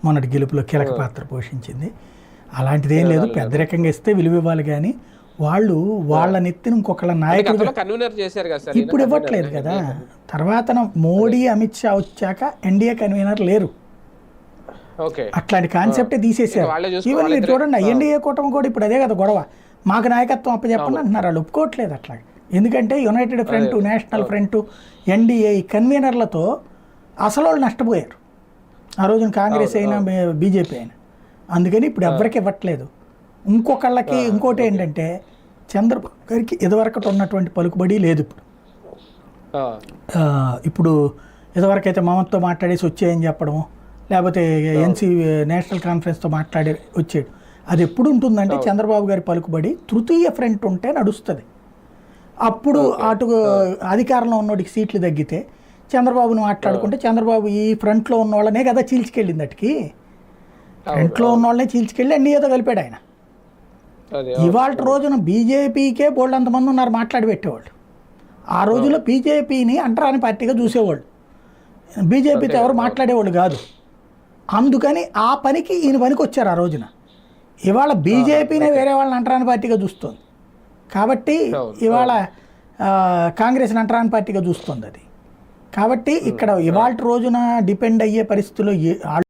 మొన్నటి గెలుపులో కీలక పాత్ర పోషించింది. అలాంటిది ఏం లేదు, పెద్దరికంగా ఇస్తే విలువ ఇవ్వాలి. కానీ వాళ్ళు వాళ్ళ నెత్తిన ఇంకొకళ్ళ నాయకులు ఇప్పుడు ఇవ్వట్లేదు కదా. తర్వాత మోడీ అమిత్ షా వచ్చాక ఎన్డీఏ కన్వీనర్ లేరు, అట్లాంటి కాన్సెప్టే తీసేసారు. ఈవెన్ మీరు చూడండి, ఎన్డీఏ కూటమి కూడా ఇప్పుడు అదే కదా గొడవ, మాకు నాయకత్వం అప్పచెప్పండి అంటున్నారు. వాళ్ళు ఒప్పుకోవట్లేదు అట్లా. ఎందుకంటే United front, national front, NDA ఈ కన్వీనర్లతో అసలు వాళ్ళు నష్టపోయారు ఆ రోజున, కాంగ్రెస్ అయినా బీజేపీ అయినా. అందుకని ఇప్పుడు ఎవరికి ఇవ్వట్లేదు. ఇంకొకళ్ళకి ఇంకోటి ఏంటంటే, చంద్రబాబు గారికి ఇదివరకటి ఉన్నటువంటి పలుకుబడి లేదు ఇప్పుడు. ఇప్పుడు ఇదివరకైతే మమతతో మాట్లాడేసి వచ్చేయని చెప్పడము, లేకపోతే నేషనల్ కాన్ఫరెన్స్తో మాట్లాడి వచ్చాడు. అది ఎప్పుడు ఉంటుందంటే చంద్రబాబు గారి పలుకుబడి తృతీయ ఫ్రంట్ ఉంటే నడుస్తుంది. అప్పుడు అటు అధికారంలో ఉన్నోడికి సీట్లు తగ్గితే చంద్రబాబును మాట్లాడుకుంటే, చంద్రబాబు ఈ ఫ్రంట్లో ఉన్న వాళ్ళనే కదా చీల్చుకెళ్ళింది, అటుకి ఫ్రంట్లో ఉన్న వాళ్ళనే చీల్చుకెళ్ళి ఎన్డీఏతో కలిపాడు ఆయన. ఇవాళ రోజున బీజేపీకే బోల్డ్ అంతమంది ఉన్నారు మాట్లాడి పెట్టేవాళ్ళు. ఆ రోజుల్లో బీజేపీని అంటరాని పార్టీగా చూసేవాళ్ళు, బీజేపీతో ఎవరు మాట్లాడేవాళ్ళు కాదు. అందుకని ఆ పనికి ఈయన పనికి వచ్చారు ఆ రోజున. ఇవాళ బీజేపీనే వేరే వాళ్ళని అంటరాని పార్టీగా చూస్తుంది కాబట్టి, ఇవాళ కాంగ్రెస్ని అంటరాని పార్టీగా చూస్తుంది అది. కాబట్టి ఇక్కడ ఇవాళ రోజున డిపెండ్ అయ్యే పరిస్థితుల్లో